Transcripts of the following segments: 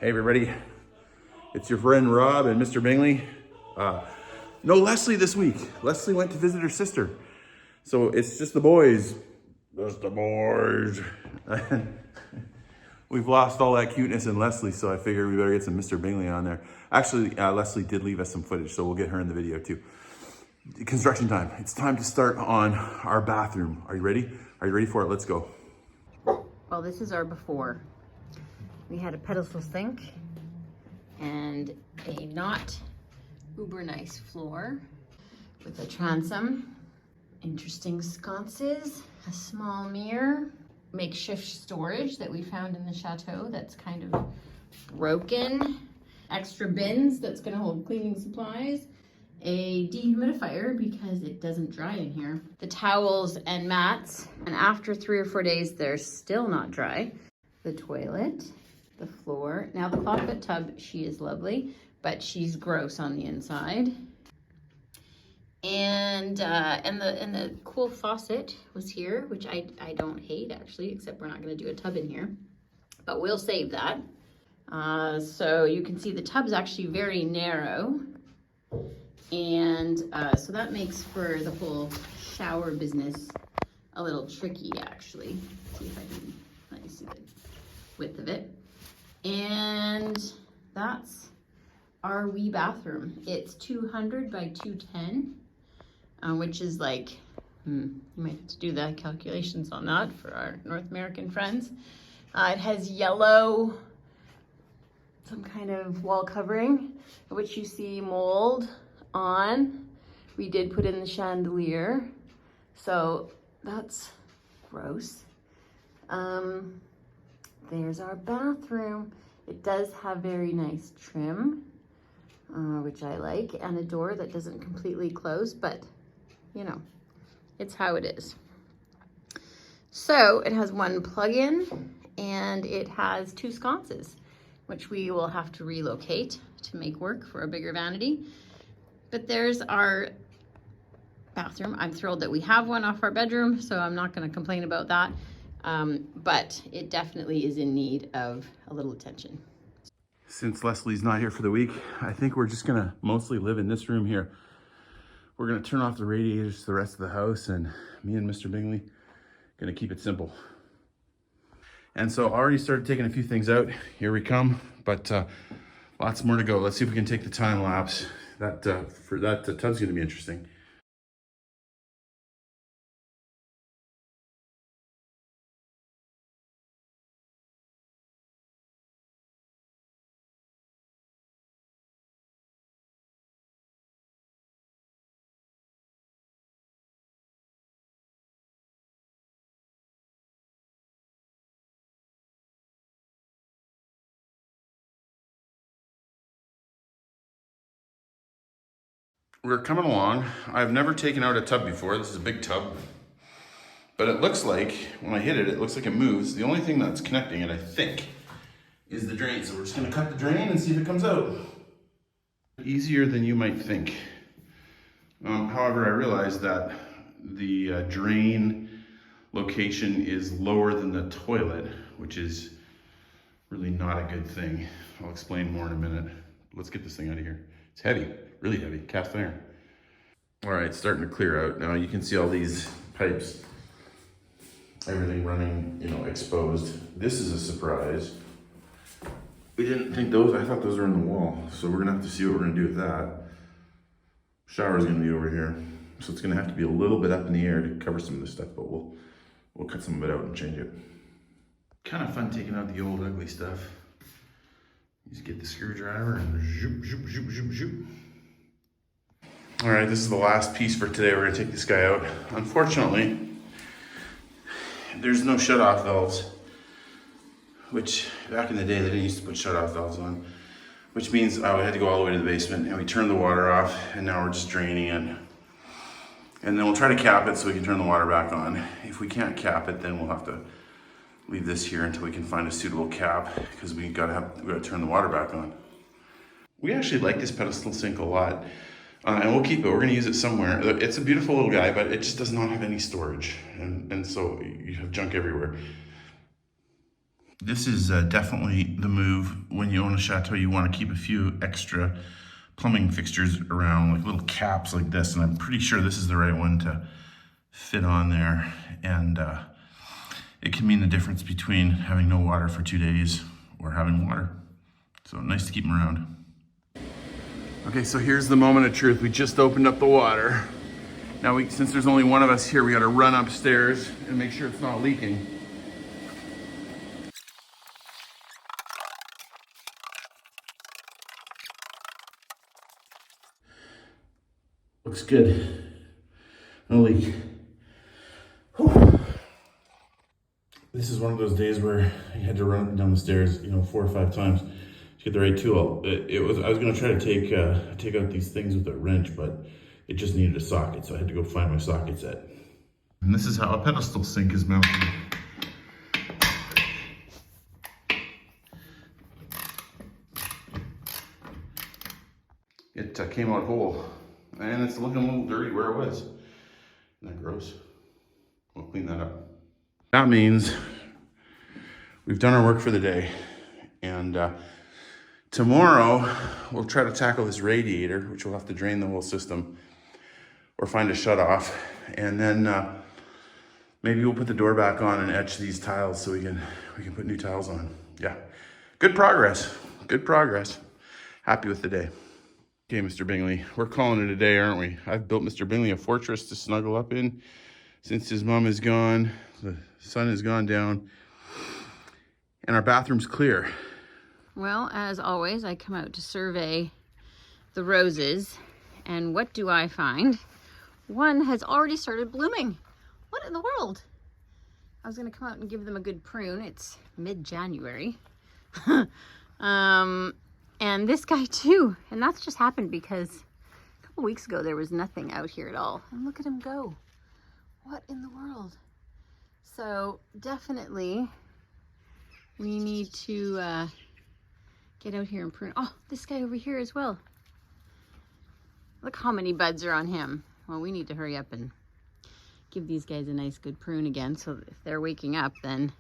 Hey everybody, it's your friend Rob and Mr. Bingley. No Leslie this week. Leslie went to visit her sister. So it's just the boys. Just the boys. We've lost all that cuteness in Leslie, so I figured we better get some Mr. Bingley on there. Actually, Leslie did leave us some footage, so we'll get her in the video too. Construction time. It's time to start on our bathroom. Are you ready? Are you ready for it? Let's go. Well, this is our before. We had a pedestal sink and a not uber nice floor with a transom, interesting sconces, a small mirror, makeshift storage that we found in the Chateau that's kind of broken, extra bins that's gonna hold cleaning supplies, a dehumidifier because it doesn't dry in here, the towels and mats, and after 3 or 4 days they're still not dry, the toilet, the floor. Now the clawfoot tub, she is lovely, but she's gross on the inside. And the cool faucet was here, which I don't hate actually, except we're not gonna do a tub in here, but we'll save that. So you can see the tub's actually very narrow. And so that makes for the whole shower business a little tricky actually. Let's see if I can let you see the width of it. And that's our wee bathroom. It's 200 by 210, which is like, you might have to do the calculations on that for our North American friends. It has yellow, some kind of wall covering, which you see mold on. We did put in the chandelier, so that's gross. There's our bathroom. It does have very nice trim, which I like, and a door that doesn't completely close, but you know, it's how it is. So it has one plug-in and it has 2 sconces, which we will have to relocate to make work for a bigger vanity. But there's our bathroom. I'm thrilled that we have one off our bedroom, so I'm not going to complain about that. But it definitely is in need of a little attention. Since Leslie's not here for the week, I think we're just gonna mostly live in this room here. We're gonna turn off the radiators to the rest of the house, and me and Mr. Bingley gonna keep it simple. And so I already started taking a few things out. Here we come, but lots more to go. Let's see if we can take the time lapse. For that tub's gonna be interesting. We're coming along. I've never taken out a tub before. This is a big tub. But it looks like, when I hit it, it looks like it moves. The only thing that's connecting it, I think, is the drain. So we're just gonna cut the drain and see if it comes out. Easier than you might think. However, I realized that the drain location is lower than the toilet, which is really not a good thing. I'll explain more in a minute. Let's get this thing out of here. It's heavy, really heavy, cast iron. All right, it's starting to clear out. Now you can see all these pipes, everything running, you know, exposed. This is a surprise. We didn't think those, I thought those were in the wall. So we're gonna have to see what we're gonna do with that. Shower's gonna be over here. So it's gonna have to be a little bit up in the air to cover some of this stuff, but we'll cut some of it out and change it. Kind of fun taking out the old ugly stuff. You just get the screwdriver and zoop, zoop, zoop, zoop, zoop. All right, this is the last piece for today. We're gonna take this guy out. Unfortunately, there's no shut-off valves, which back in the day, they didn't used to put shut-off valves on, which means I had to go all the way to the basement and we turned the water off and now we're just draining it. And then we'll try to cap it so we can turn the water back on. If we can't cap it, then we'll have to leave this here until we can find a suitable cap because we gotta turn the water back on. We actually like this pedestal sink a lot. And we'll keep it, we're gonna use it somewhere. It's a beautiful little guy, but it just does not have any storage. And so you have junk everywhere. This is definitely the move. When you own a chateau, you want to keep a few extra plumbing fixtures around, like little caps like this, and I'm pretty sure this is the right one to fit on there. And it can mean the difference between having no water for 2 days or having water. So nice to keep them around. Okay, so here's the moment of truth. We just opened up the water. Now, since there's only one of us here, we gotta run upstairs and make sure it's not leaking. Looks good. No leak. Whew. This is one of those days where I had to run up and down the stairs, 4 or 5 times to get the right tool. I was gonna try to take out these things with a wrench, but it just needed a socket, so I had to go find my socket set. And this is how a pedestal sink is mounted. It came out whole, and it's looking a little dirty where it was. Isn't that gross? We'll clean that up. That means we've done our work for the day, and tomorrow we'll try to tackle this radiator, which will have to drain the whole system or find a shut off, and then maybe we'll put the door back on and etch these tiles so we can put new tiles on. Yeah, good progress. Good progress. Happy with the day. Okay, Mr. Bingley, we're calling it a day, aren't we? I've built Mr. Bingley a fortress to snuggle up in since his mom is gone. The sun has gone down, and our bathroom's clear. Well, as always, I come out to survey the roses, and what do I find? One has already started blooming. What in the world? I was gonna come out and give them a good prune. It's mid-January. And this guy too. And that's just happened because a couple weeks ago there was nothing out here at all. And look at him go. What in the world? So definitely we need to get out here and prune. Oh, this guy over here as well. Look how many buds are on him. Well, we need to hurry up and give these guys a nice good prune again, so that if they're waking up, then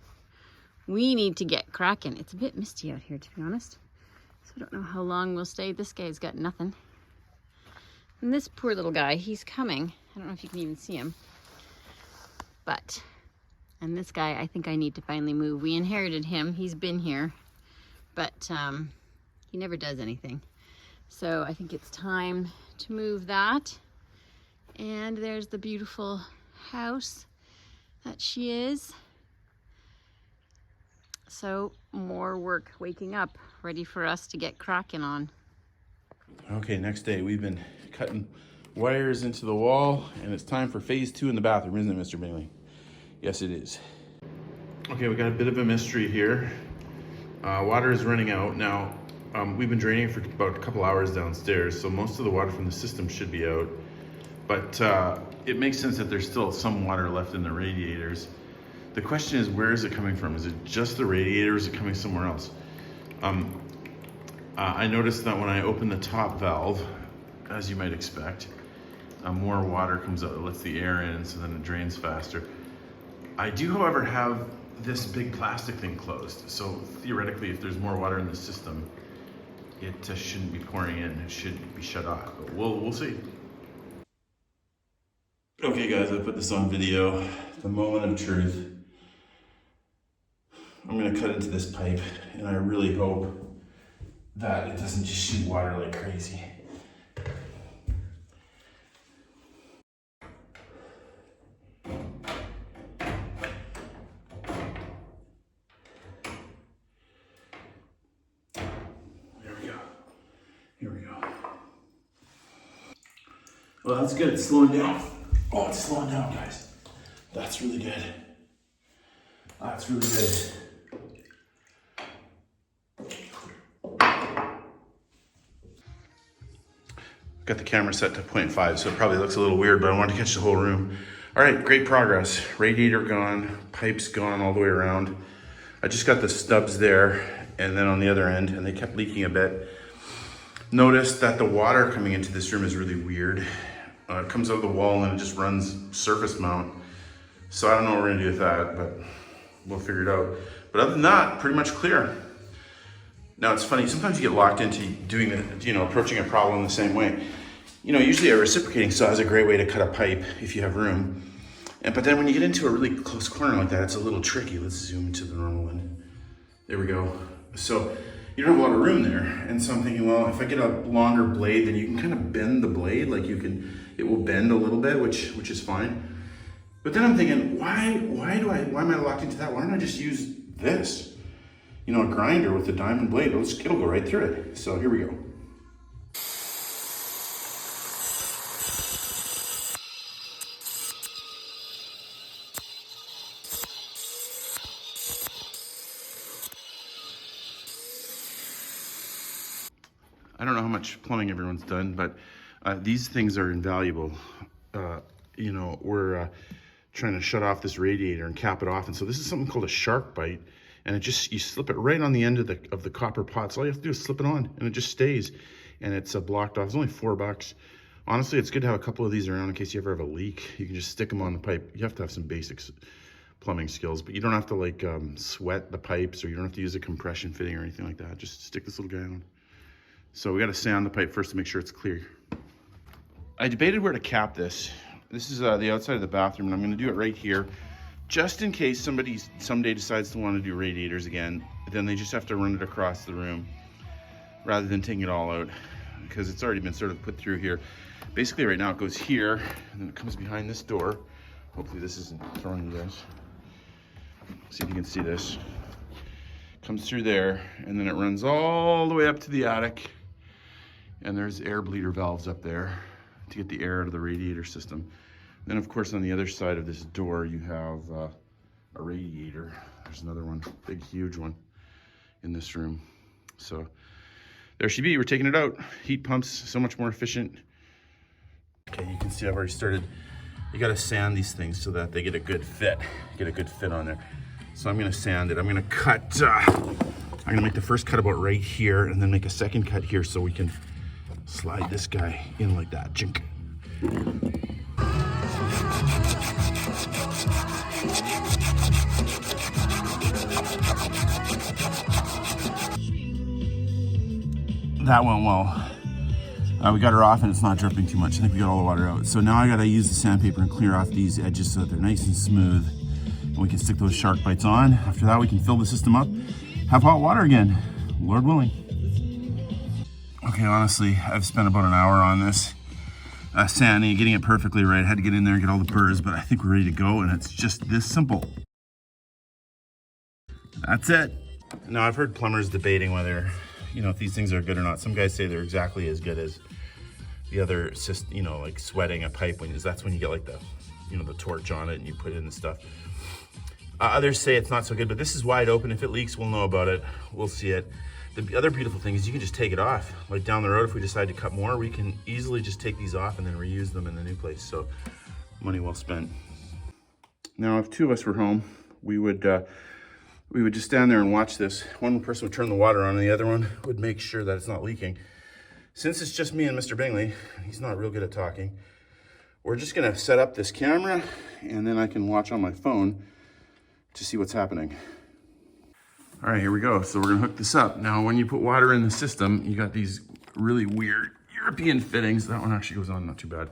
we need to get cracking. It's a bit misty out here, to be honest, so I don't know how long we'll stay. This guy's got nothing. And this poor little guy, he's coming. I don't know if you can even see him. And this guy, I think I need to finally move. We inherited him. He's been here, but he never does anything. So I think it's time to move that. And there's the beautiful house that she is. So more work waking up, ready for us to get cracking on. Okay, next day we've been cutting wires into the wall, and it's time for phase 2 in the bathroom, isn't it, Mr. Bingley? Yes, it is. Okay, we got a bit of a mystery here. Water is running out now. We've been draining for about a couple hours downstairs, so most of the water from the system should be out. But it makes sense that there's still some water left in the radiators. The question is, where is it coming from? Is it just the radiator, or is it coming somewhere else? I noticed that when I open the top valve, as you might expect, more water comes out. It lets the air in, so then it drains faster. I do, however, have this big plastic thing closed. So theoretically, if there's more water in the system, it shouldn't be pouring in. It should be shut off, but we'll see. Okay guys, I put this on video, the moment of truth. I'm gonna cut into this pipe, and I really hope that it doesn't just shoot water like crazy. Here we go. Well, that's good, it's slowing down. Oh, it's slowing down, guys. That's really good. That's really good. Got the camera set to 0.5, so it probably looks a little weird, but I wanted to catch the whole room. All right, great progress. Radiator gone, pipes gone all the way around. I just got the stubs there, and then on the other end, and they kept leaking a bit. Noticed that the water coming into this room is really weird. It comes out of the wall and then it just runs surface mount. So I don't know what we're gonna do with that, but we'll figure it out. But other than that, pretty much clear. Now it's funny, sometimes you get locked into doing the, approaching a problem the same way. Usually a reciprocating saw is a great way to cut a pipe if you have room. But then when you get into a really close corner like that, it's a little tricky. Let's zoom to the normal one. There we go. So you don't have a lot of room there. And so I'm thinking, well, if I get a longer blade, then you can kind of bend the blade. Like it will bend a little bit, which is fine. But then I'm thinking, why am I locked into that? Why don't I just use this? A grinder with a diamond blade, it'll go right through it. So here we go. I don't know how much plumbing everyone's done, but these things are invaluable. We're trying to shut off this radiator and cap it off. And so this is something called a shark bite. And you slip it right on the end of the copper pot. So all you have to do is slip it on and it just stays. And it's blocked off. It's only $4. Honestly, it's good to have a couple of these around in case you ever have a leak. You can just stick them on the pipe. You have to have some basic plumbing skills, but you don't have to sweat the pipes, or you don't have to use a compression fitting or anything like that. Just stick this little guy on. So we got to sand the pipe first to make sure it's clear. I debated where to cap this. This is the outside of the bathroom, and I'm going to do it right here. Just in case somebody someday decides to want to do radiators again, then they just have to run it across the room rather than taking it all out, because it's already been sort of put through here. Basically right now it goes here and then it comes behind this door. Hopefully this isn't throwing you guys. See if you can see this. Comes through there and then it runs all the way up to the attic, and there's air bleeder valves up there to get the air out of the radiator system. Then of course on the other side of this door you have a radiator. There's another one, big huge one in this room. So there she be, we're taking it out. Heat pumps, so much more efficient. Okay, you can see I've already started. You gotta sand these things so that they get a good fit on there. So I'm gonna sand it. I'm gonna cut, I'm gonna make the first cut about right here and then make a second cut here so we can slide this guy in like that. Jink. That went well. We got her off and it's not dripping too much. I think we got all the water out. So now I gotta use the sandpaper and clear off these edges so that they're nice and smooth. And we can stick those shark bites on. After that, we can fill the system up, have hot water again, Lord willing. Okay, honestly, I've spent about an hour on this. Sanding and getting it perfectly right. I had to get in there and get all the burrs, but I think we're ready to go, and it's just this simple. That's it. Now, I've heard plumbers debating whether, if these things are good or not. Some guys say they're exactly as good as the other, like sweating a pipe, that's when you get like the torch on it and you put in the stuff. Others say it's not so good, but this is wide open. If it leaks, we'll know about it. We'll see it. The other beautiful thing is you can just take it off. Like down the road, if we decide to cut more, we can easily just take these off and then reuse them in the new place. So money well spent. Now, if two of us were home, we would just stand there and watch this. One person would turn the water on and the other one would make sure that it's not leaking. Since it's just me and Mr. Bingley, he's not real good at talking, we're just gonna set up this camera and then I can watch on my phone to see what's happening. All right, here we go. So we're gonna hook this up. Now, when you put water in the system, you got these really weird European fittings. That one actually goes on not too bad.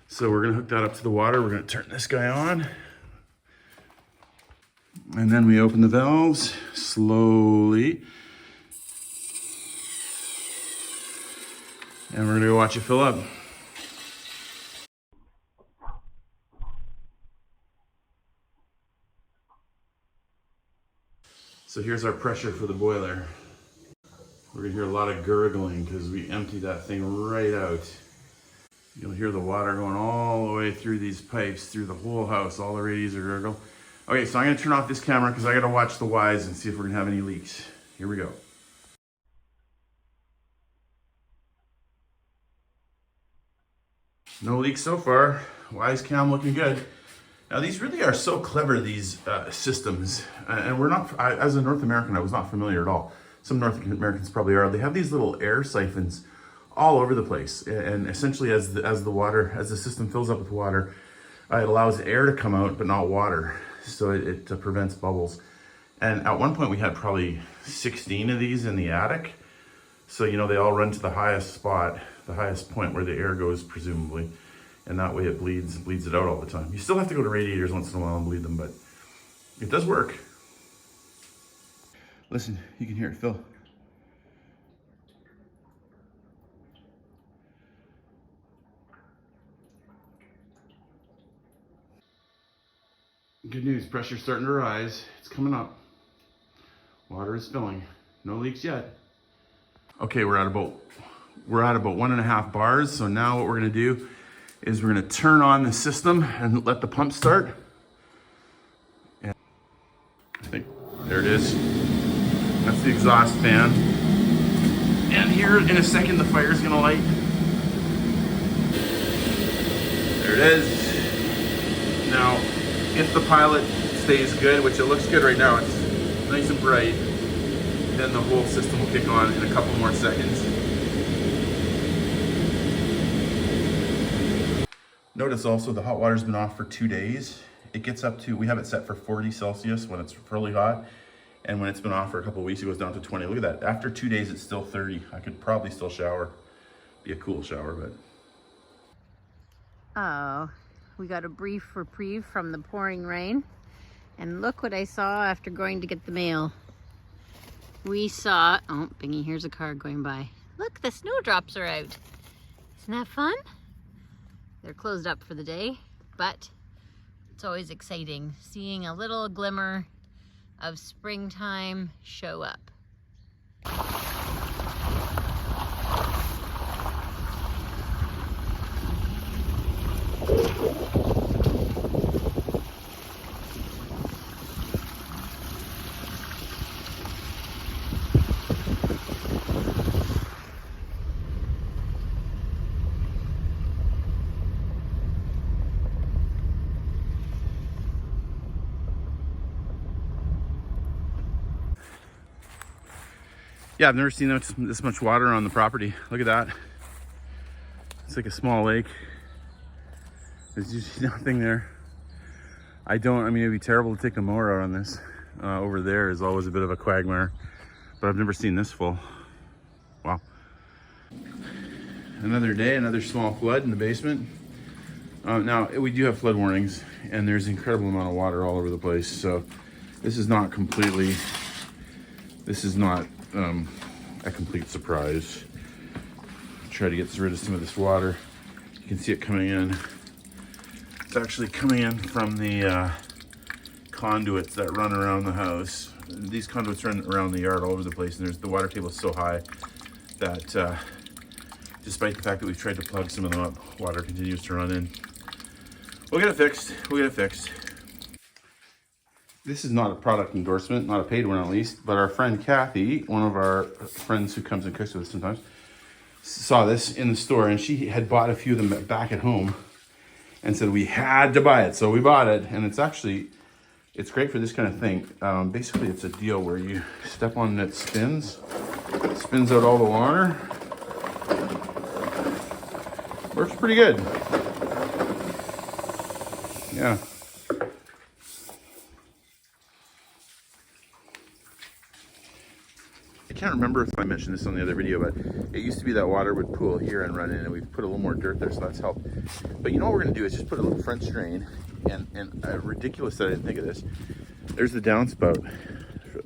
So we're gonna hook that up to the water. We're gonna turn this guy on. And then we open the valves slowly. And we're gonna go watch it fill up. So here's our pressure for the boiler. We're gonna hear a lot of gurgling because we emptied that thing right out. You'll hear the water going all the way through these pipes, through the whole house, all the radiators gurgle. Okay, so I'm gonna turn off this camera because I gotta watch the Ys and see if we're gonna have any leaks. Here we go. No leaks so far. Ys cam looking good. Now these really are so clever, these systems, and we're not, as a North American, I was not familiar at all. Some North Americans probably are. They have these little air siphons all over the place, and essentially as the system fills up with water, it allows air to come out, but not water, so it prevents bubbles. And at one point we had probably 16 of these in the attic. So, you know, they all run to the highest spot, the highest point where the air goes, presumably. And that way it bleeds it out all the time. You still have to go to radiators once in a while and bleed them, but it does work. Listen, you can hear it fill. Good news, pressure's starting to rise. It's coming up. Water is filling. No leaks yet. Okay, we're at about 1.5 bars. So now what we're gonna do is we're gonna turn on the system and let the pump start. And I think, there it is. That's the exhaust fan. And here in a second, the fire's gonna light. There it is. Now, if the pilot stays good, which it looks good right now, it's nice and bright, then the whole system will kick on in a couple more seconds. Notice also the hot water's been off for 2 days. It gets up to, we have it set for 40 Celsius when it's really hot. And when it's been off for a couple of weeks, it goes down to 20. Look at that. After 2 days, it's still 30. I could probably still shower. Be a cool shower, but. Oh, we got a brief reprieve from the pouring rain. And look what I saw after going to get the mail. We saw, oh, Bingy, here's a car going by. Look, the snowdrops are out. Isn't that fun? They're closed up for the day, but it's always exciting seeing a little glimmer of springtime show up. Yeah, I've never seen this much water on the property. Look at that. It's like a small lake. There's usually nothing there. I mean, it'd be terrible to take the mower out on this. Over there is always a bit of a quagmire, but I've never seen this full. Wow. Another day, another small flood in the basement. Now, we do have flood warnings, and there's an incredible amount of water all over the place, so this is not a complete surprise. Try to get rid of some of this water. You can see it coming in. It's actually coming in from the conduits that run around the house. These conduits run around the yard all over the place, and the water table is so high that despite the fact that we've tried to plug some of them up, water continues to run in. We'll get it fixed. We'll get it fixed. This is not a product endorsement, not a paid one at least, but our friend Kathy, one of our friends who comes and cooks with us sometimes, saw this in the store, and she had bought a few of them back at home and said we had to buy it, so we bought it. And it's great for this kind of thing. Basically, it's a deal where you step on and it spins out all the water. Works pretty good. Yeah. I can't remember if I mentioned this on the other video, but it used to be that water would pool here and run in, and we've put a little more dirt there, so that's helped. But you know what we're gonna do is just put a little French drain, and ridiculous that I didn't think of this. There's the downspout.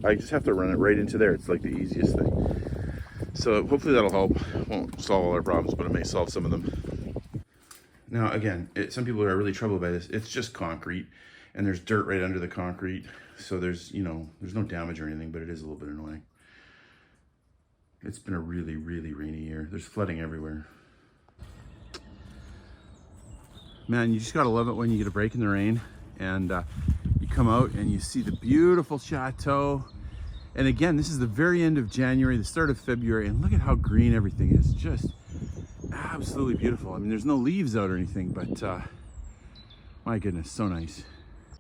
I just have to run it right into there. It's like the easiest thing. So hopefully that'll help. Won't solve all our problems, but it may solve some of them. Now again, some people are really troubled by this. It's just concrete, and there's dirt right under the concrete. So there's no damage or anything, but it is a little bit annoying. It's been a really, really rainy year. There's flooding everywhere. Man, you just gotta love it when you get a break in the rain and you come out and you see the beautiful Chateau. And again, this is the very end of January, the start of February, and look at how green everything is. Just absolutely beautiful. I mean, there's no leaves out or anything, but my goodness, so nice.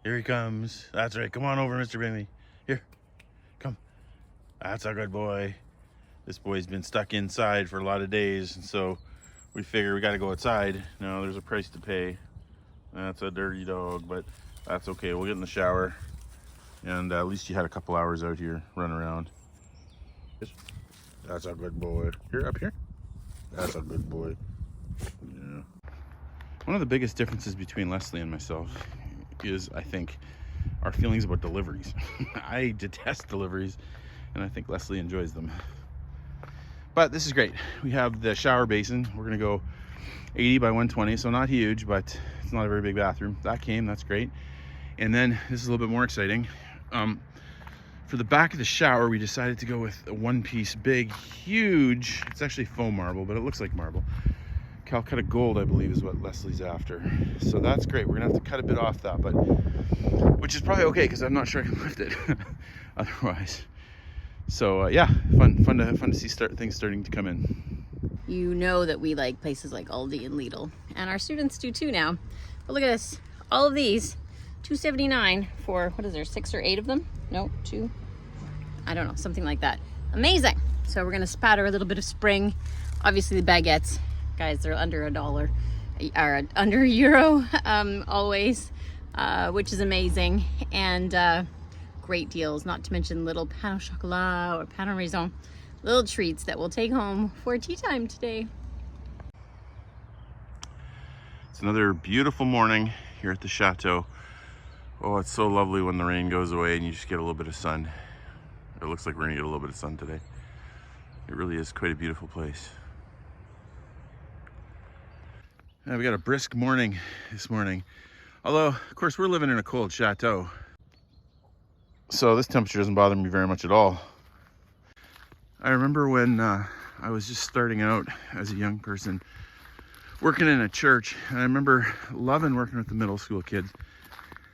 Here he comes. That's right, come on over, Mr. Bingley. Here, come. That's a good boy. This boy's been stuck inside for a lot of days, and so we figure we got to go outside. Now there's a price to pay. That's a dirty dog, but that's okay. We'll get in the shower. And at least you had a couple hours out here, run around. That's a good boy. Here, up here. That's a good boy. Yeah. One of the biggest differences between Leslie and myself is, I think, our feelings about deliveries. I detest deliveries, and I think Leslie enjoys them. But this is great. We have the shower basin. We're gonna go 80 by 120, so not huge, but it's not a very big bathroom. That came, that's great. And then this is a little bit more exciting. For the back of the shower, we decided to go with a one-piece, big, huge, it's actually foam marble, but it looks like marble. Calcutta gold, I believe, is what Leslie's after. So that's great. We're gonna have to cut a bit off that, but which is probably okay because I'm not sure I can lift it otherwise. So yeah, fun to see things starting to come in. You know that we like places like Aldi and Lidl, and our students do too now. But look at this, all of these, $2.79 for, what is there, 6 or 8 of them? No, 2, I don't know, something like that. Amazing. So we're gonna spatter a little bit of spring. Obviously the baguettes, guys, they're under $1 or under €1 always, which is amazing. And great deals, not to mention little pain au chocolat or pain au raisin, little treats that we'll take home for tea time today. It's another beautiful morning here at the Chateau. Oh, it's so lovely when the rain goes away and you just get a little bit of sun. It looks like we're gonna get a little bit of sun today. It really is quite a beautiful place. Yeah, we got a brisk morning this morning. Although, of course, we're living in a cold chateau. So this temperature doesn't bother me very much at all. I remember when I was just starting out as a young person, working in a church, and I remember loving working with the middle school kids.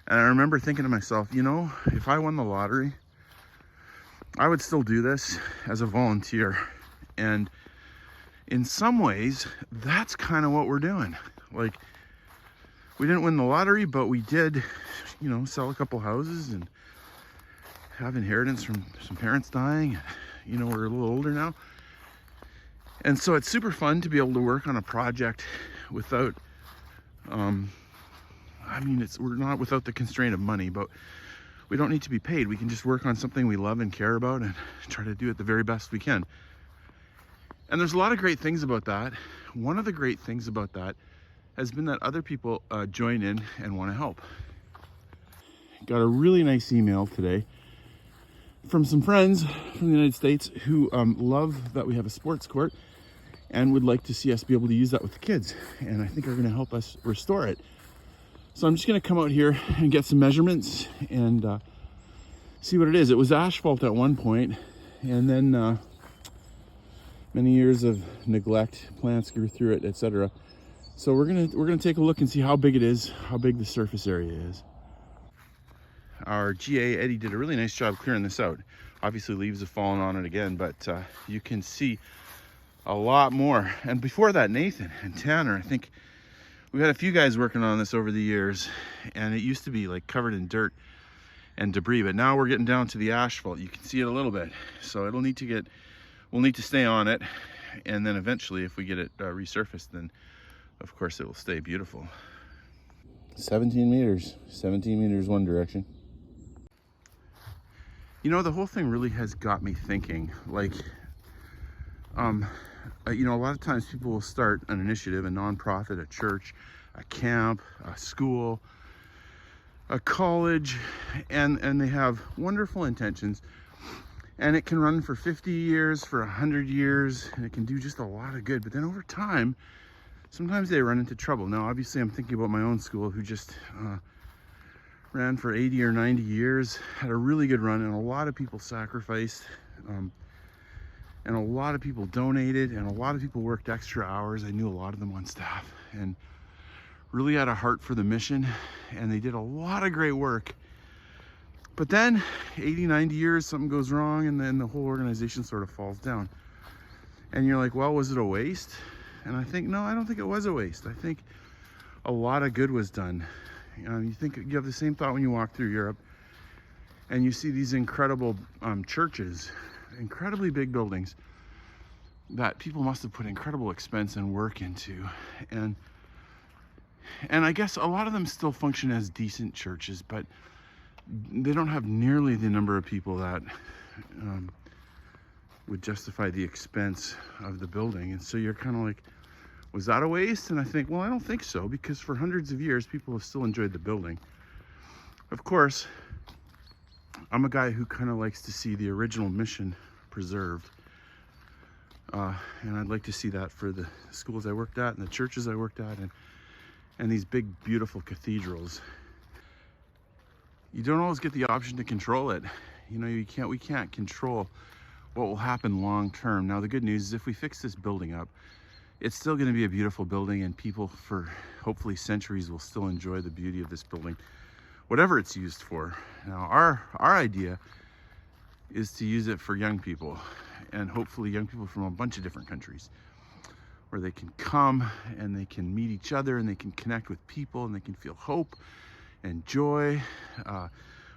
And I remember thinking to myself, you know, if I won the lottery, I would still do this as a volunteer. And in some ways, that's kind of what we're doing. Like, we didn't win the lottery, but we did, you know, sell a couple houses and have inheritance from some parents dying. You know, we're a little older now. And so it's super fun to be able to work on a project without, we're not without the constraint of money, but we don't need to be paid. We can just work on something we love and care about and try to do it the very best we can. And there's a lot of great things about that. One of the great things about that has been that other people join in and want to help. Got a really nice email today from some friends from the United States who love that we have a sports court and would like to see us be able to use that with the kids. And I think are going to help us restore it. So I'm just going to come out here and get some measurements and see what it is. It was asphalt at one point, and then many years of neglect, plants grew through it, etc. So we're gonna take a look and see how big it is, how big the surface area is. Our GA Eddie did a really nice job clearing this out. Obviously leaves have fallen on it again, but you can see a lot more. And before that, Nathan and Tanner, I think we've had a few guys working on this over the years, and it used to be like covered in dirt and debris, but now we're getting down to the asphalt. You can see it a little bit, so we'll need to stay on it, and then eventually if we get it resurfaced, then of course it will stay beautiful. 17 meters one direction. You know, the whole thing really has got me thinking, like, you know, a lot of times people will start an initiative, a nonprofit, a church, a camp, a school, a college, and they have wonderful intentions, and it can run for 50 years, for 100 years, and it can do just a lot of good. But then over time, sometimes they run into trouble. Now, obviously, I'm thinking about my own school, who just ran for 80 or 90 years, had a really good run, and a lot of people sacrificed, and a lot of people donated, and a lot of people worked extra hours. I knew a lot of them on staff, and really had a heart for the mission, and they did a lot of great work. But then 80, 90 years, something goes wrong, and then the whole organization sort of falls down. And you're like, well, was it a waste? And I think, no, I don't think it was a waste. I think a lot of good was done. You think you have the same thought when you walk through Europe and you see these incredible churches, incredibly big buildings that people must have put incredible expense and work into. And I guess a lot of them still function as decent churches, but they don't have nearly the number of people that would justify the expense of the building. And so you're kind of like, was that a waste? And I think, well, I don't think so, because for hundreds of years, people have still enjoyed the building. Of course, I'm a guy who kind of likes to see the original mission preserved. And I'd like to see that for the schools I worked at and the churches I worked at and these big, beautiful cathedrals. You don't always get the option to control it. You know, we can't control what will happen long term. Now, the good news is if we fix this building up, it's still going to be a beautiful building, and people for hopefully centuries will still enjoy the beauty of this building, whatever it's used for. Now, our idea is to use it for young people, and hopefully young people from a bunch of different countries, where they can come and they can meet each other and they can connect with people and they can feel hope and joy,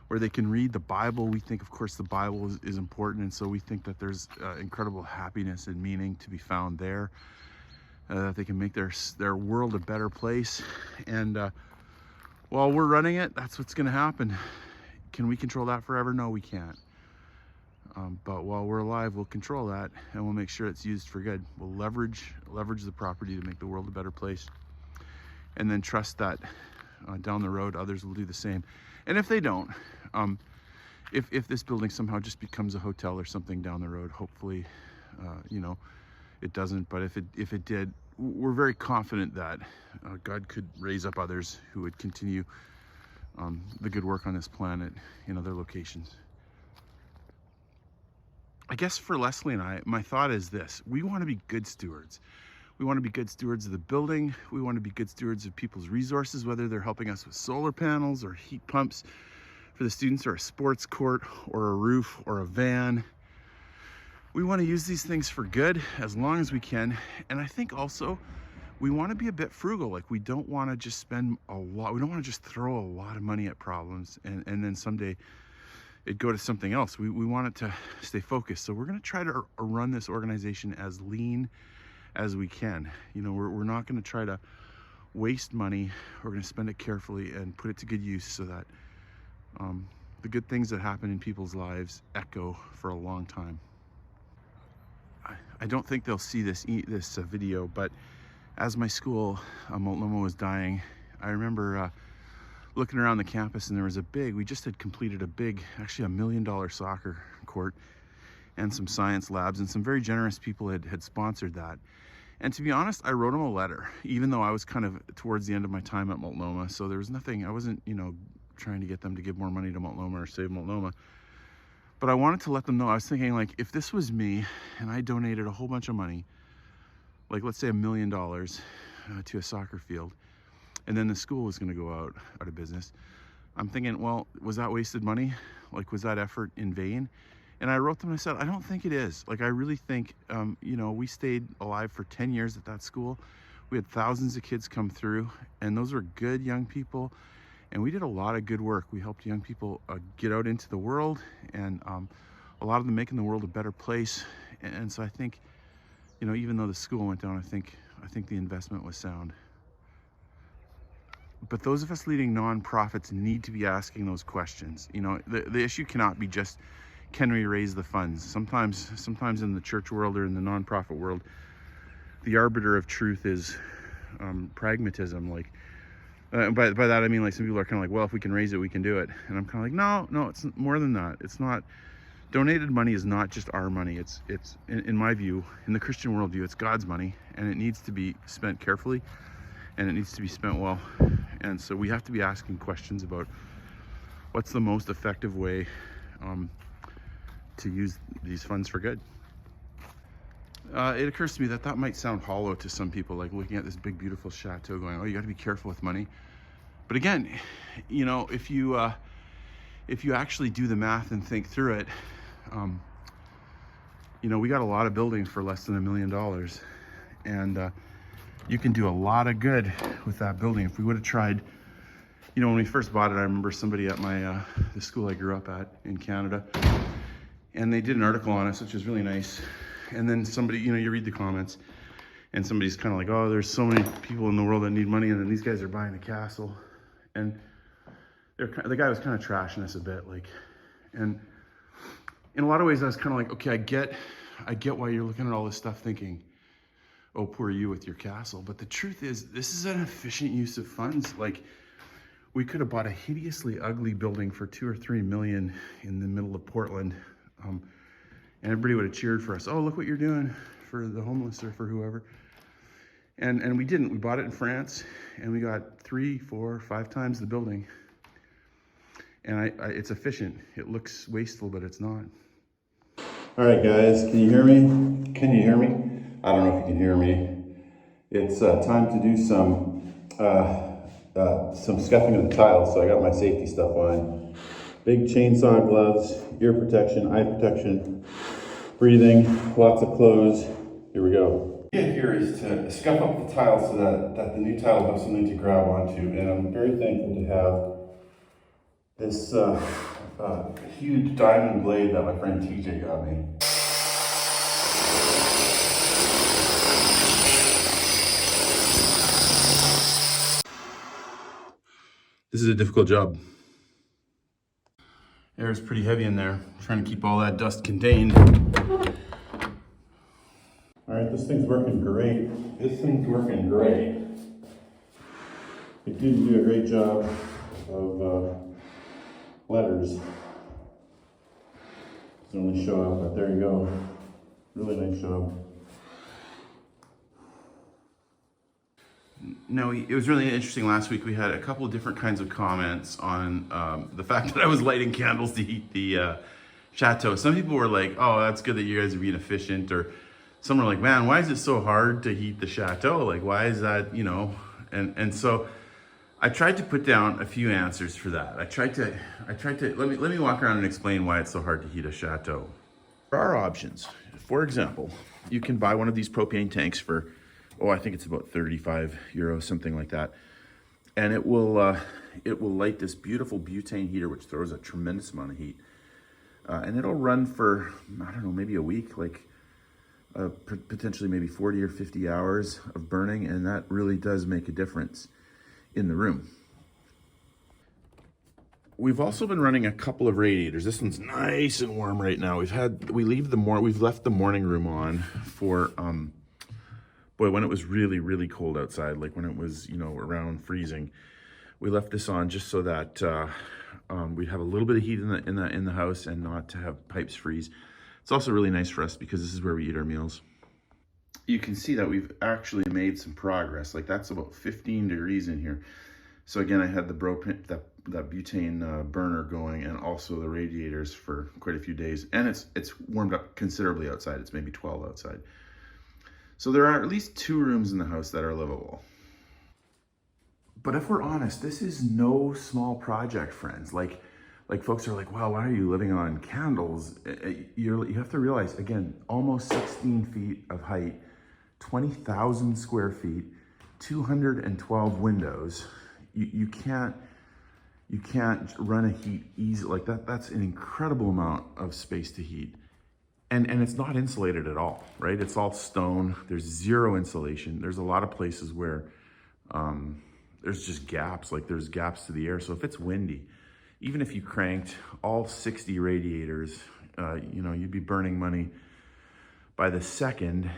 where they can read the Bible. We think, of course, the Bible is important, and so we think that there's incredible happiness and meaning to be found there, that they can make their world a better place. And while we're running it, that's what's going to happen. Can we control that forever? No, we can't. But while we're alive, we'll control that, and we'll make sure it's used for good. We'll leverage the property to make the world a better place, and then trust that down the road others will do the same. And if they don't, if this building somehow just becomes a hotel or something down the road, hopefully, you know, it doesn't. But if it did, we're very confident that God could raise up others who would continue the good work on this planet in other locations. I guess for Leslie and I, my thought is this: we want to be good stewards. We want to be good stewards of the building. We want to be good stewards of people's resources, whether they're helping us with solar panels or heat pumps for the students, or a sports court or a roof or a van. We want to use these things for good as long as we can. And I think also we want to be a bit frugal. Like, we don't want to just spend a lot. We don't want to just throw a lot of money at problems and then someday it go to something else. We want it to stay focused. So we're going to try to run this organization as lean as we can. You know, we're not going to try to waste money. We're going to spend it carefully and put it to good use so that the good things that happen in people's lives echo for a long time. I don't think they'll see this video, but as my school, Multnomah, was dying, I remember looking around the campus, and there was we just had completed actually $1 million soccer court and some science labs, and some very generous people had sponsored that. And to be honest, I wrote them a letter, even though I was kind of towards the end of my time at Multnomah. So there was nothing, I wasn't, you know, trying to get them to give more money to Multnomah or save Multnomah. But I wanted to let them know. I was thinking, like, if this was me and I donated a whole bunch of money, like let's say $1 million to a soccer field, and then the school was going to go out of business, I'm thinking, well, was that wasted money? Like, was that effort in vain? And I wrote them and I said, I don't think it is. Like, I really think, you know, we stayed alive for 10 years at that school. We had thousands of kids come through, and those were good young people. And we did a lot of good work. We helped young people get out into the world, and a lot of them making the world a better place. And so I think, you know, even though the school went down, I think the investment was sound. But those of us leading nonprofits need to be asking those questions. You know, the issue cannot be just, can we raise the funds? Sometimes in the church world or in the nonprofit world, the arbiter of truth is pragmatism. Like, by that I mean, like, some people are kind of like, well, if we can raise it, we can do it. And I'm kind of like, no, it's more than that. It's not. Donated money is not just our money. It's in my view, in the Christian worldview, it's God's money, and it needs to be spent carefully, and it needs to be spent well. And so we have to be asking questions about what's the most effective way to use these funds for good. It occurs to me that might sound hollow to some people, like looking at this big, beautiful chateau going, oh, you got to be careful with money. But again, you know, if you actually do the math and think through it, you know, we got a lot of buildings for less than $1 million, and you can do a lot of good with that building. If we would have tried, you know, when we first bought it, I remember somebody at my the school I grew up at in Canada, and they did an article on us, which was really nice. And then somebody, you know, you read the comments, and somebody's kind of like, oh, there's so many people in the world that need money, and then these guys are buying a castle. And the guy was kind of trashing us a bit, like, and in a lot of ways I was kind of like, okay, I get why you're looking at all this stuff thinking, oh, poor you with your castle. But the truth is, this is an efficient use of funds. Like, we could have bought a hideously ugly building for 2 or 3 million in the middle of Portland, and everybody would have cheered for us. Oh, look what you're doing for the homeless or for whoever. And we didn't. We bought it in France, and we got 3, 4, 5 times the building. And it's efficient. It looks wasteful, but it's not. All right, guys, can you hear me? Can you hear me? I don't know if you can hear me. It's time to do some scuffing of the tiles. So I got my safety stuff on. Big chainsaw gloves, ear protection, eye protection, breathing, lots of clothes. Here we go. The idea here is to scuff up the tile so that the new tile will have something to grab onto. And I'm very thankful to have this huge diamond blade that my friend TJ got me. This is a difficult job. Air is pretty heavy in there. I'm trying to keep all that dust contained. All right, this thing's working great. It didn't do a great job of letters. Doesn't really show up, but there you go. Really nice job. No, it was really interesting. Last week we had a couple of different kinds of comments on the fact that I was lighting candles to heat the Chateau. Some people were like, oh, that's good that you guys are being efficient. Or some were like, man, why is it so hard to heat the Chateau? Like, why is that, you know? And so I tried to put down a few answers for that. I tried to let me walk around and explain why it's so hard to heat a Chateau. There are options. For example, you can buy one of these propane tanks for, oh, I think it's about 35 euros, something like that. And it will light this beautiful butane heater, which throws a tremendous amount of heat. And it'll run for, I don't know, maybe a week, like potentially maybe 40 or 50 hours of burning. And that really does make a difference in the room. We've also been running a couple of radiators. This one's nice and warm right now. We've left the morning room on for, boy, when it was really, really cold outside, like when it was, you know, around freezing, we left this on just so that we'd have a little bit of heat in the house and not to have pipes freeze. It's also really nice for us because this is where we eat our meals. You can see that we've actually made some progress. Like that's about 15 degrees in here. So again, I had the that butane burner going, and also the radiators for quite a few days. And it's warmed up considerably outside. It's maybe 12 outside. So there are at least 2 rooms in the house that are livable. But if we're honest, this is no small project, friends. Like folks are like, well, why are you living on candles? You have to realize, again, almost 16 feet of height, 20,000 square feet, 212 windows. You can't run a heat easy like that. That's an incredible amount of space to heat. And it's not insulated at all, right? It's all stone. There's zero insulation. There's a lot of places where there's just gaps, like there's gaps to the air. So if it's windy, even if you cranked all 60 radiators, you know, you'd be burning money by the second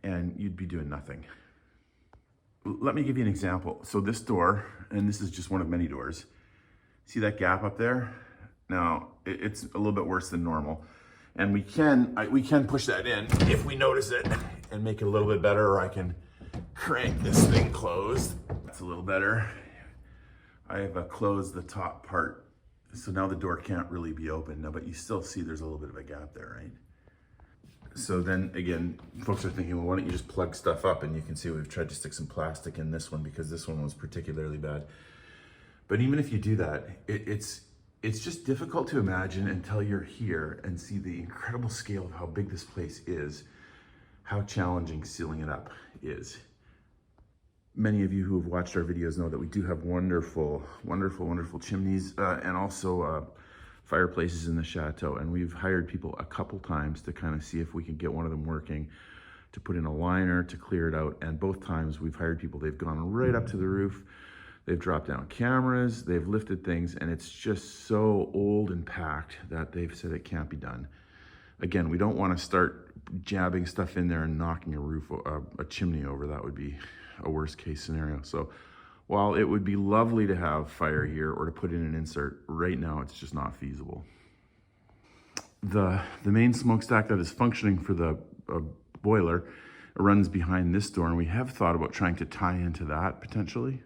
and you'd be doing nothing. Let me give you an example. So this door, and this is just one of many doors. See that gap up there? Now, it's a little bit worse than normal. And we can push that in if we notice it and make it a little bit better, or I can crank this thing closed. That's a little better. I have closed the top part. So now the door can't really be open now, but you still see there's a little bit of a gap there, right? So then again, folks are thinking, well, why don't you just plug stuff up? And you can see we've tried to stick some plastic in this one because this one was particularly bad. But even if you do that, it's just difficult to imagine until you're here and see the incredible scale of how big this place is, how challenging sealing it up is. Many of you who have watched our videos know that we do have wonderful, wonderful, wonderful chimneys and also fireplaces in the Chateau. And we've hired people a couple times to kind of see if we can get one of them working, to put in a liner, to clear it out. And both times we've hired people, they've gone right up to the roof. They've dropped down cameras, they've lifted things, and it's just so old and packed that they've said it can't be done. Again, we don't want to start jabbing stuff in there and knocking a chimney over. That would be a worst case scenario. So while it would be lovely to have fire here or to put in an insert, right now it's just not feasible. The main smokestack that is functioning for the boiler runs behind this door, and we have thought about trying to tie into that potentially.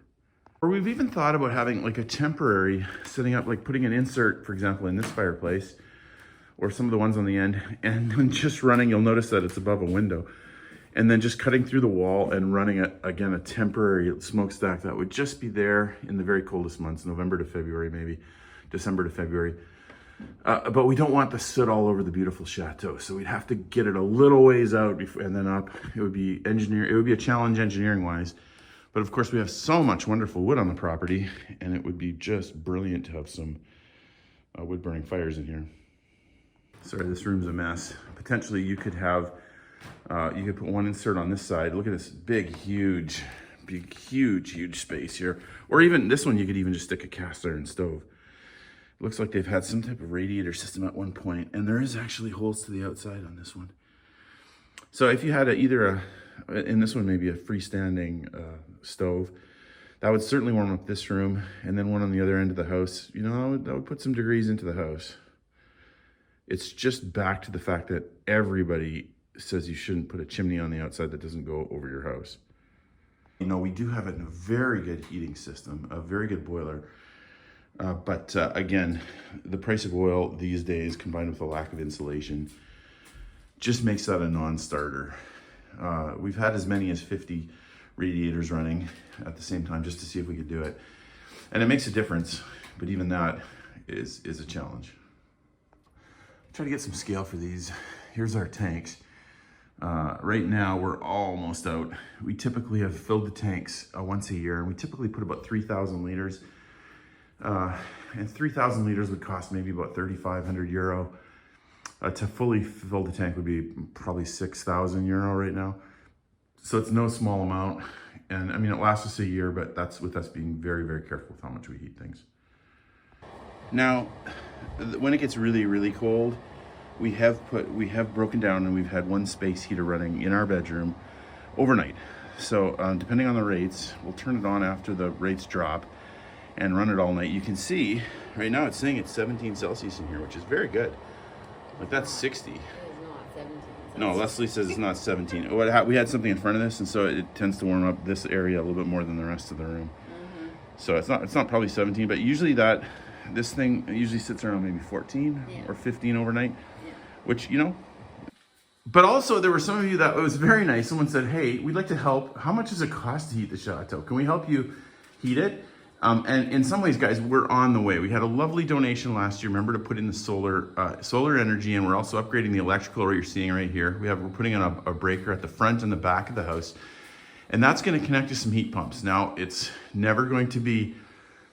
Or we've even thought about having like a temporary, setting up, like putting an insert, for example, in this fireplace, or some of the ones on the end, and then just running, you'll notice that it's above a window, and then just cutting through the wall and running a temporary smokestack that would just be there in the very coldest months, November to February, maybe December to February. But we don't want the soot all over the beautiful chateau, so we'd have to get it a little ways out and then up. It would be a challenge engineering wise. But of course we have so much wonderful wood on the property, and it would be just brilliant to have some wood burning fires in here. Sorry, this room's a mess. Potentially you could have, you could put one insert on this side. Look at this big, huge space here. Or even this one, you could even just stick a cast iron stove. It looks like they've had some type of radiator system at one point, and there is actually holes to the outside on this one. So if you had in this one, maybe a freestanding stove, that would certainly warm up this room, and then one on the other end of the house, you know, that would put some degrees into the house. It's just back to the fact that everybody says you shouldn't put a chimney on the outside that doesn't go over your house. You know, we do have a very good heating system, a very good boiler, but again, the price of oil these days combined with the lack of insulation just makes that a non-starter. We've had as many as 50 radiators running at the same time just to see if we could do it. And it makes a difference, but even that is a challenge. Try to get some scale for these. Here's our tanks. Right now we're almost out. We typically have filled the tanks once a year, and we typically put about 3,000 liters. And 3,000 liters would cost maybe about 3,500 euro. To fully fill the tank would be probably 6,000 euro right now. So it's no small amount. And I mean, it lasts us a year, but that's with us being very, very careful with how much we heat things. Now, when it gets really, really cold, we have broken down and we've had one space heater running in our bedroom overnight. So depending on the rates, we'll turn it on after the rates drop and run it all night. You can see right now it's saying it's 17 Celsius in here, which is very good. Like that's 60. It is not 17. No, Leslie says it's not 17. We had something in front of this, and so it tends to warm up this area a little bit more than the rest of the room. Mm-hmm. So it's not probably 17, but usually this thing usually sits around maybe 14 or 15 overnight, which, you know. But also there were some of you that, it was very nice. Someone said, hey, we'd like to help. How much does it cost to heat the Chateau? Can we help you heat it? And in some ways, guys, we're on the way. We had a lovely donation last year. Remember to put in the solar energy, and we're also upgrading the electrical, what you're seeing right here. We're putting in a breaker at the front and the back of the house, and that's going to connect to some heat pumps. Now, it's never going to be,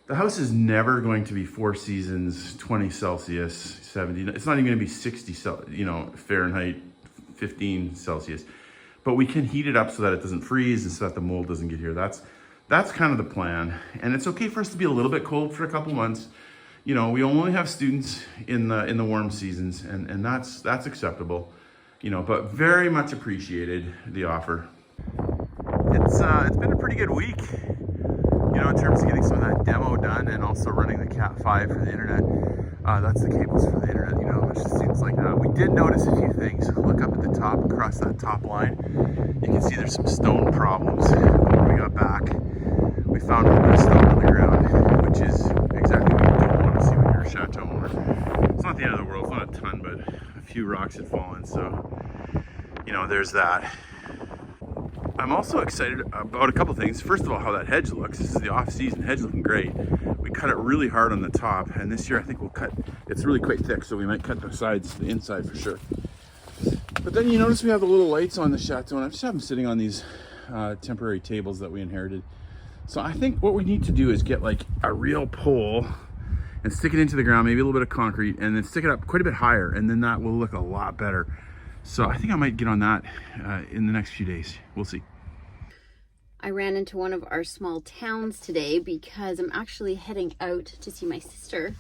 the house is never going to be 4 seasons, 20 Celsius, 70. It's not even going to be 60, Fahrenheit, 15 Celsius. But we can heat it up so that it doesn't freeze and so that the mold doesn't get here. That's kind of the plan. And it's okay for us to be a little bit cold for a couple months. You know, we only have students in the warm seasons, and that's acceptable. You know, but very much appreciated the offer. It's been a pretty good week, you know, in terms of getting some of that demo done and also running the Cat 5 for the internet. That's the cables for the internet, you know, which just seems like that. We did notice a few things. Look up at the top, across that top line. You can see there's some stone problems. When we got back, we found a little bit of stone on the ground, which is exactly what you don't want to see when you're a Chateau owner. It's not the end of the world, it's not a ton, but a few rocks had fallen, so, you know, there's that. I'm also excited about a couple things. First of all, how that hedge looks. This is the off-season hedge looking great. We cut it really hard on the top, and this year I think we'll cut, it's really quite thick, so we might cut the sides, the inside for sure. But then you notice we have the little lights on the Chateau, and I just have them sitting on these temporary tables that we inherited. So I think what we need to do is get like a real pole and stick it into the ground, maybe a little bit of concrete, and then stick it up quite a bit higher, and then that will look a lot better. So I think I might get on that in the next few days. We'll see. I ran into one of our small towns today because I'm actually heading out to see my sister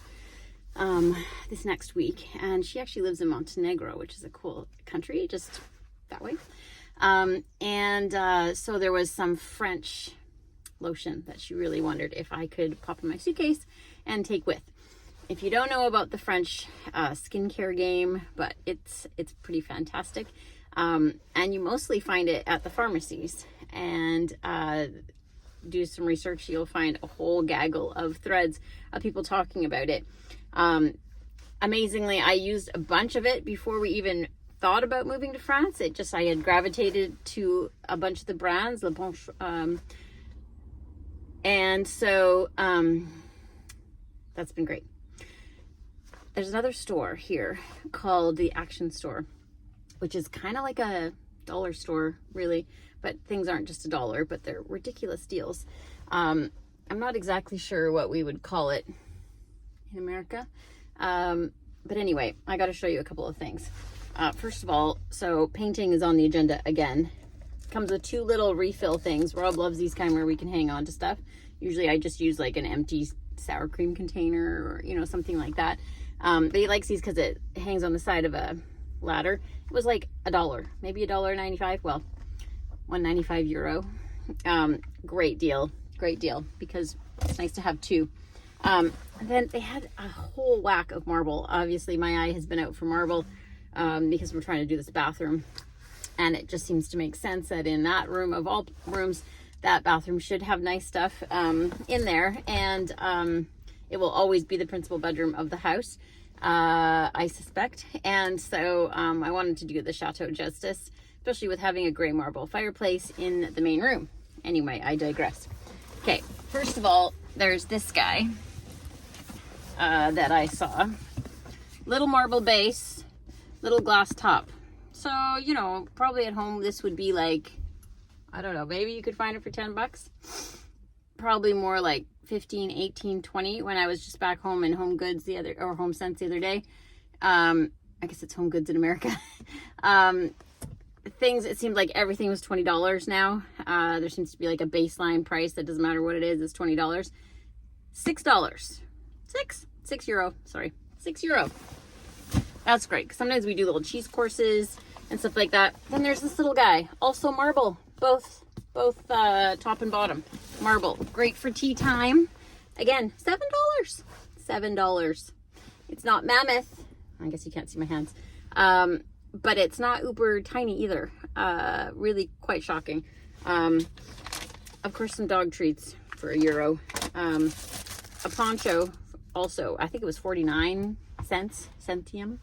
this next week, and she actually lives in Montenegro, which is a cool country just that way. So there was some French lotion that she really wondered if I could pop in my suitcase and take with. If you don't know about the French skincare game, but it's pretty fantastic. And you mostly find it at the pharmacies, and do some research, you'll find a whole gaggle of threads of people talking about it. Amazingly, I used a bunch of it before we even thought about moving to France. I had gravitated to a bunch of the brands, Le Bon, and so that's been great. There's another store here called the Action Store, which is kind of like a dollar store, really, but things aren't just $1, but they're ridiculous deals. I'm not exactly sure what we would call it in America, but anyway, I got to show you a couple of things. First of all, so painting is on the agenda again. Comes with 2 little refill things. Rob loves these kind where we can hang on to stuff. Usually I just use like an empty sour cream container or, you know, something like that. But he likes these because it hangs on the side of a ladder. It was like $1, maybe $1.95. Well, €1.95. Great deal because it's nice to have 2. And then they had a whole whack of marble. Obviously my eye has been out for marble because we're trying to do this bathroom, and it just seems to make sense that in that room of all rooms, that bathroom should have nice stuff in there, and it will always be the principal bedroom of the house, I suspect. And so I wanted to do the Chateau justice, especially with having a gray marble fireplace in the main room. Anyway, I digress. Okay, first of all, there's this guy that I saw. Little marble base, little glass top. So, you know, probably at home this would be like, I don't know, maybe you could find it for $10. Probably more like 15, 18, 20 when I was just back home in Home Goods Home Sense the other day. I guess it's Home Goods in America. It seemed like everything was $20 now. There seems to be like a baseline price that doesn't matter what it is, it's $20. $6. €6. Sorry, €6. That's great, because sometimes we do little cheese courses and stuff like that. Then there's this little guy, also marble, both top and bottom marble, great for tea time. Again, $7. It's not mammoth. I guess you can't see my hands, but it's not uber tiny either. Really quite shocking. Of course, some dog treats for €1. A poncho also, I think it was 49 centium.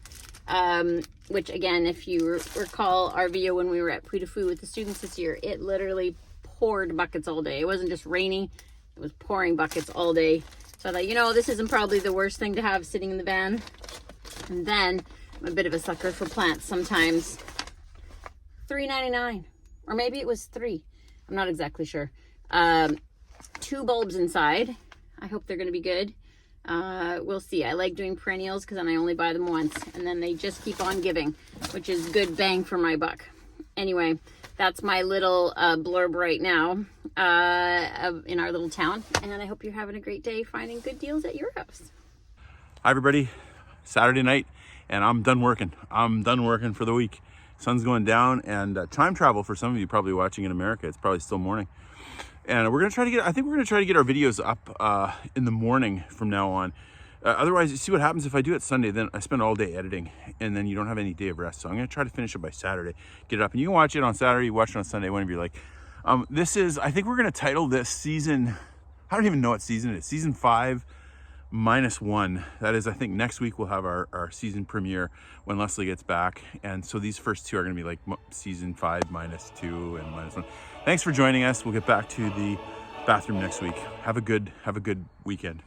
Which again, if you recall our video when we were at Puy de Fou with the students this year, it literally poured buckets all day. It wasn't just rainy, it was pouring buckets all day. So I thought, you know, this isn't probably the worst thing to have sitting in the van. And then I'm a bit of a sucker for plants sometimes. $3.99, or maybe it was $3. I'm not exactly sure. 2 bulbs inside. I hope they're going to be good. We'll see. I like doing perennials because then I only buy them once and then they just keep on giving, which is good bang for my buck. Anyway, that's my little blurb right now in our little town, and I hope you're having a great day finding good deals at your house. Hi everybody, Saturday night, and I'm done working. I'm done working for the week. Sun's going down, and time travel for some of you probably watching in America. It's probably still morning. And we're gonna try to get, I think we're gonna try to get our videos up in the morning from now on. Otherwise, you see what happens if I do it Sunday, then I spend all day editing, and then you don't have any day of rest. So I'm gonna try to finish it by Saturday, get it up, and you can watch it on Saturday, watch it on Sunday, whenever you like. This is, I think we're gonna title this season, I don't even know what season it is, season 5 -1. That is, I think next week we'll have our season premiere when Leslie gets back. And so these first 2 are gonna be like season 5 -2 and -1. Thanks for joining us. We'll get back to the bathroom next week. Have a good weekend.